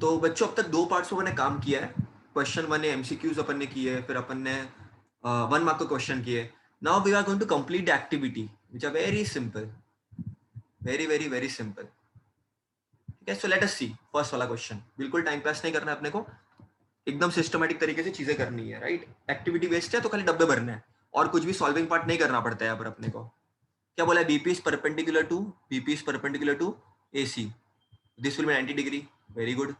तो बच्चों अब तक दो पार्ट्स में मैंने काम किया है। क्वेश्चन 1 एमसीक्यूज अपन ने किए, फिर अपन ने 1 मार्क का क्वेश्चन किए। Now we are going to complete the activity which are very simple, very very very simple. ठीक है, so let us see first वाला क्वेश्चन। बिल्कुल टाइम पास नहीं करना है अपने को, एकदम सिस्टमेटिक तरीके से चीजें करनी है, राइट। एक्टिविटी बेस्ड है तो खाली डब्बे भरने हैं और कुछ भी सॉल्विंग पार्ट नहीं करना पड़ता है यहाँ पर अपने को। क्या बोला है? BP is perpendicular to AC, this will be 90 degree, very good.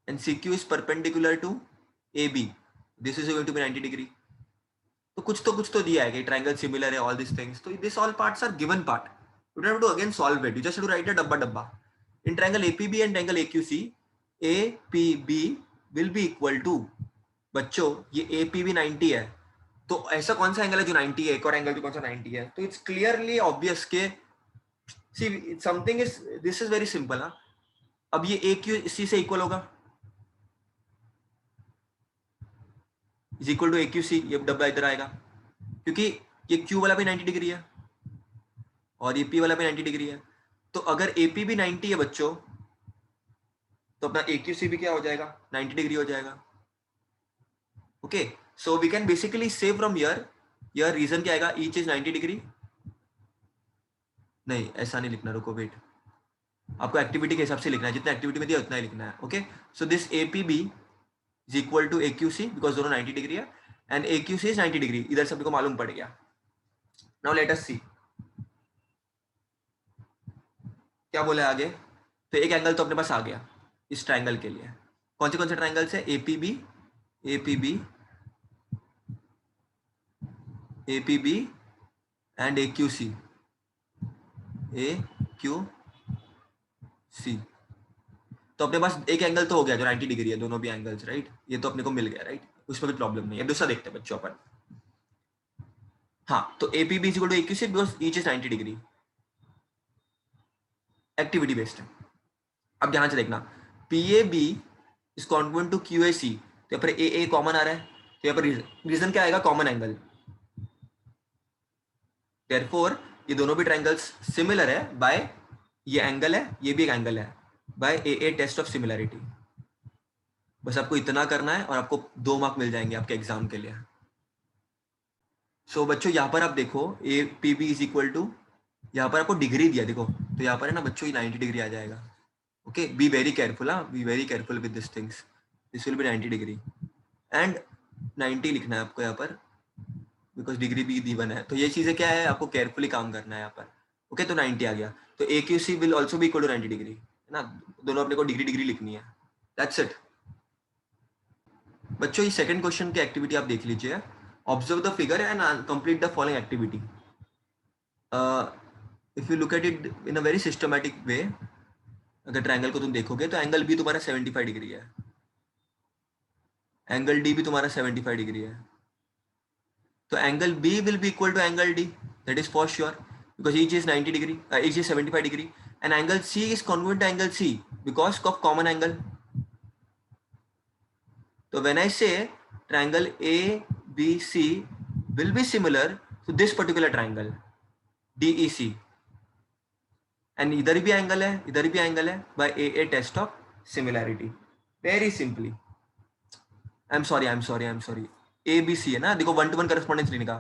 And CQ is perpendicular to AB, this is going to be 90 degree. तो कुछ तो दिया है कि ट्रायंगल सिमिलर है, ऑल दिस थिंग्स, तो this all parts are given part, you don't have to again solve it, you just have to write a डब्बा डब्बा। In triangle APB and triangle AQC, APB will be equal to, बच्चों ये APB 90 है, तो ऐसा कौन सा angle है जो 90 है, एक और एंगल जो कौन सा 90 है, तो इट्स क्लियरली ऑब्वियस के see something is, this is very simple. हाँ, अब ये AQC से इक्वल होगा, इज इक्वल टू AQC, ये डब्बा इधर आएगा क्योंकि ये Q वाला भी 90 डिग्री है और ये P वाला भी 90 डिग्री है। तो अगर AP भी 90 है बच्चों, तो अपना AQC भी क्या हो जाएगा? 90 डिग्री हो जाएगा। Okay, so we can basically say from here, यह रीजन क्या आएगा? Each is 90 degree. नहीं, ऐसा नहीं लिखना, रुको वेट, आपको एक्टिविटी के हिसाब से लिखना है, जितना एक्टिविटी में दिया उतना ही लिखना है। Okay, so this APB is equal to AQC because दोनों 90 डिग्री है एंड AQC इज 90 डिग्री, इधर सभी को मालूम पड़ गया। नाउ लेट अस सी क्या बोला है आगे। तो एक एंगल तो अपने पास आ गया इस ट्राइंगल के लिए। कौन से ट्राइंगल्स है? APB, APB, APB and AQC, AQC। तो अपने पास एक एंगल तो हो गया जो 90 डिग्री है, दोनों भी एंगल्स, राइट। ये तो अपने को मिल गया, राइट, उसमें कोई प्रॉब्लम नहीं है। दूसरा देखते हैं बच्चों अपन। हाँ, तो APB is equal to AQC because each is 90 degree, activity based है। अब ध्यान से देखना, PAB is congruent to QAC, तो यहाँ पर AA कॉमन आ रहा है, तो यहाँ पर रीजन क्या आएगा? Common angle. देयरफॉर ये दोनों भी ट्रायंगल्स सिमिलर है बाय, ये एंगल है, ये भी एक एंगल है, by AA test of similarity. बस आपको इतना करना है और आपको 2 मार्क मिल जाएंगे आपके एग्जाम के लिए। सो बच्चों यहाँ पर आप देखो APB इज इक्वल टू, यहाँ पर आपको डिग्री दिया देखो, तो यहाँ पर है ना बच्चों, ये 90 डिग्री आ जाएगा। ओके, बी वेरी केयरफुल, हाँ, be very careful with this things, this will be 90 degree and 90 लिखना है आपको यहाँ पर बिकॉज डिग्री भी गिवन है। तो ये चीजें क्या है, आपको केयरफुली काम करना है यहाँ पर। ओके, तो 90 आ गया, तो AQC will also be equal to 90 degree, है ना, दोनों अपने को डिग्री डिग्री लिखनी है। दैट्स इट बच्चों। ये सेकंड क्वेश्चन की एक्टिविटी आप देख लीजिए। Observe the figure and complete the following activity. If you look at it in a very systematic way, अगर ट्रायंगल को तुम देखोगे तो एंगल बी तुम्हारा 75 डिग्री है, एंगल डी भी तुम्हारा 75 डिग्री है, तो angle B will be equal to angle D, that is for sure because each is 90 degree, each is 75 degree, and angle C is congruent to angle C because of common angle. तो when I say triangle ABC will be similar to this particular triangle DEC, and इधर भी angle है, इधर भी angle है, by AA test of similarity. Very simply, I am sorry, ABC है ना, देखो 1-to-1 करस्पॉन्डेंस लिखने का।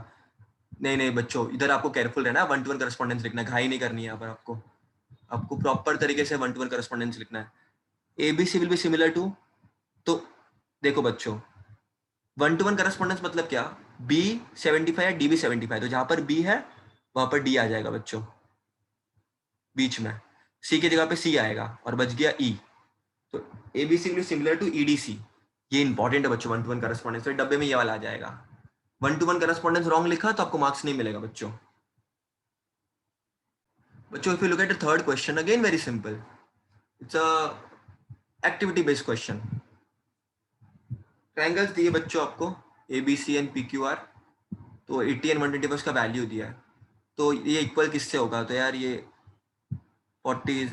नहीं बच्चों, इधर आपको केयरफुल रहना, 1-to-1 करस्पॉन्डेंस लिखना है, घाई नहीं करनी है यहाँ पर आपको, आपको प्रॉपर तरीके से 1-to-1 करस्पॉन्डेंस लिखना है। ABC will be similar to, तो देखो बच्चों, 1-to-1 करस्पॉन्डेंस मतलब क्या? B 75 है, D भी 75, तो जहां पर B है वहां पर D आ जाएगा बच्चों बीच में, C की जगह पे C आएगा और बच गया E, तो ABC will similar to EDC। ये इंपॉर्टेंट है बच्चों, 1-to-1 करस्पॉन्डेंस, तो डब्बे में ये वाला आ जाएगा। 1-to-1 करस्पॉन्डेंस रॉन्ग लिखा तो आपको मार्क्स नहीं मिलेगा बच्चों। बच्चों if you look at the third question, again very simple, it's a activity based question. Triangles दिए बच्चों आपको ABC एंड PQR, तो 80 एंड 120 उसका वैल्यू दिया है, तो ये इक्वल किससे होगा? तो यार ये 40,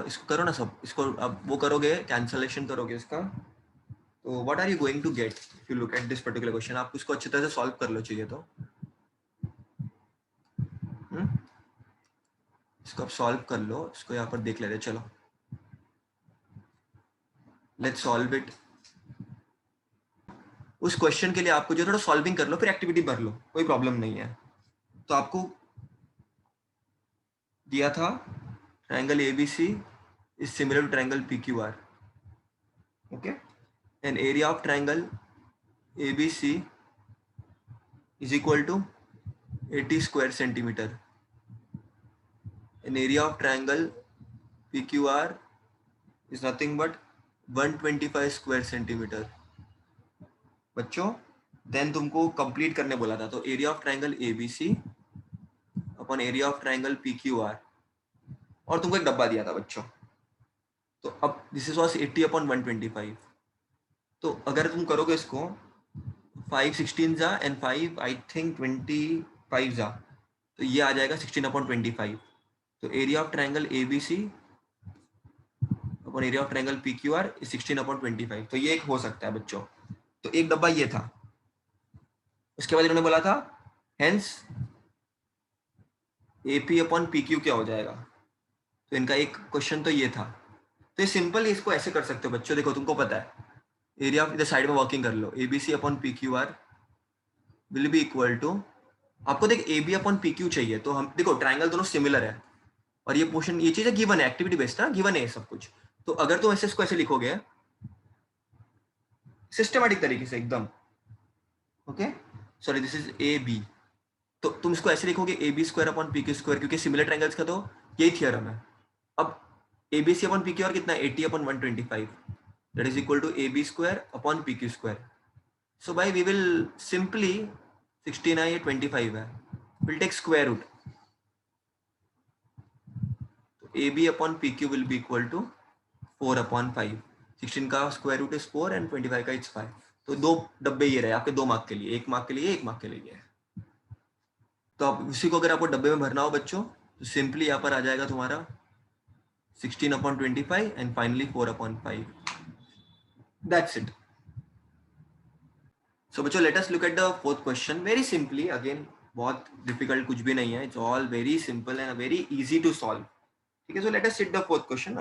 इसको करो ना सब, इसको अब वो करोगे, कैंसलेशन करोगे इसका, तो what are you going to get if you look at this particular question. आप इसको अच्छी तरह से सॉल्व कर लो चाहिए तो, इसको आप सॉल्व कर लो, इसको यहाँ पर देख लेते चलो। Let's solve it. उस क्वेश्चन के लिए आपको जो थोड़ा सॉल्विंग कर लो, फिर एक्टिविटी भर लो, कोई प्रॉब्लम नहीं है। तो आपको दिया था triangle ABC is similar to triangle PQR, okay, and area of triangle ABC is equal to 80 square centimeter, and area of triangle PQR is nothing but 125 square centimeter। बच्चों देन तुमको कंप्लीट करने बोला था, तो area of triangle ABC upon area of triangle PQR, और तुमको एक डब्बा दिया था बच्चों। तो अब दिस इज वाज 80 अपॉन 125। तो अगर तुम करोगे इसको 5 16 जा एंड 5 आई थिंक 25 जा, तो ये आ जाएगा 16 अपॉन 25। तो area of triangle ABC upon area of triangle PQR is 16 upon 25। तो ये एक हो सकता है बच्चों। तो एक डब्बा ये था। उसके बाद इन्होंने बोला था हेंस AP अपॉन PQ क्या हो जाएगा। तो इनका एक क्वेश्चन तो ये था। तो ये सिंपल, इसको ऐसे कर सकते हो बच्चों। देखो तुमको पता है एरिया ऑफ इधर साइड में वर्किंग कर लो, ABC upon PQR will be equal to, आपको देख AB अपॉन PQ चाहिए, तो हम देखो ट्रायंगल दोनों सिमिलर है और ये पोर्शन, ये चीज गिवन है, एक्टिविटी बेस्ड है, गिवन है सब कुछ। तो अगर तुम ऐसे इसको ऐसे लिखोगे सिस्टमैटिक तरीके से एकदम, okay, sorry this is AB, तो तुम इसको ऐसे लिखोगे AB square upon PQ square, क्योंकि सिमिलर ट्रायंगल्स का तो यही थ्योरम है। अब ABC अपॉन PQ कितना, 80 upon 125, that is equal to AB square upon PQ square. So भाई वी विल सिंपली 16 है, ये 25 है, विल टेक स्क्वायर रूट। तो AB upon PQ will be equal to 4 upon 5। 16 का स्क्वायर रूट इज 4 एंड 25 का it's 5। तो दो डब्बे ये रहे आपके, 2 मार्क के लिए, 1 मार्क के लिए, 1 मार्क के लिए। तो आप उसी को अगर आपको डब्बे में भरना हो बच्चों, तो सिंपली यहाँ पर आ जाएगा तुम्हारा 16 upon 25 and finally 4 upon 5। That's it. So बच्चों let us look at the fourth question. Very simply, again बहुत डिफिकल्ट कुछ भी नहीं है, it's all very simple and very easy to solve. ठीक है, so let us seat the fourth question.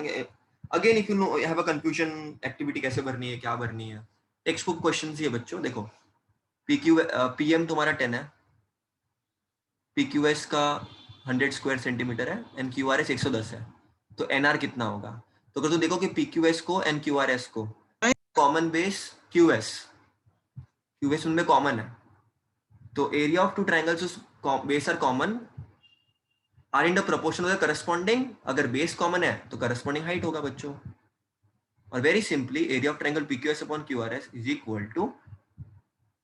Again if you no have a confusion, activity कैसे भरनी है, क्या भरनी है, टेक्स्ट बुक क्वेश्चन ही है बच्चों। देखो PM तुम्हारा 10 है, PQS का 100 स्क्वायर सेंटीमीटर है, एंड QRS 110 है। तो NR कितना होगा। तो अगर तुम देखो कि PQS को एंड QRS को कॉमन बेस QS उनमें कॉमन है, तो area of two triangles base are common are in the proportion of the corresponding. अगर बेस कॉमन है तो करस्पॉन्डिंग हाइट होगा बच्चों। और very simply area of triangle PQS upon QRS is equal to,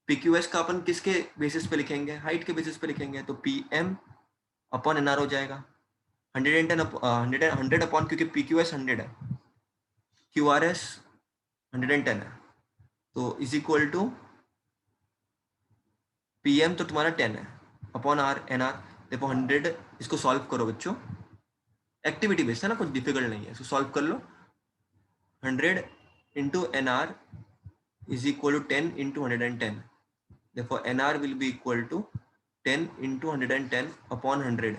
PQS का अपन किसके बेसिस पे लिखेंगे, हाइट के बेसिस पे लिखेंगे, तो PM अपॉन NR हो जाएगा 100 अपॉन, क्योंकि PQS 100 है, QRS 110 है, तो इज इक्वल टू PM तो तुम्हारा 10 है अपॉन NR। देखो 100, इसको सॉल्व करो बच्चों, एक्टिविटी बेस्ड है ना, कुछ डिफिकल्ट नहीं है, इसको सॉल्व कर लो। 100 into NR is equal to 10 into 110। देखो NR will be equal to 10 into 110 upon 100,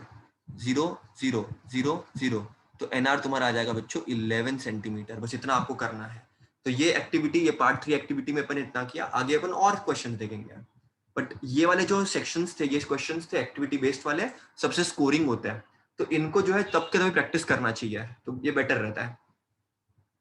0 0 0 0। तो NR तुम्हारा आ जाएगा बच्चों 11 सेंटीमीटर। बस इतना आपको करना है। तो ये एक्टिविटी, ये पार्ट 3 एक्टिविटी में अपन इतना किया। आगे अपन और क्वेश्चन देखेंगे, बट ये वाले जो सेक्शंस थे, ये क्वेश्चंस थे एक्टिविटी बेस्ड वाले, सबसे स्कोरिंग होता है, तो इनको जो है तब के तभी प्रैक्टिस करना चाहिए, तो ये बेटर रहता है।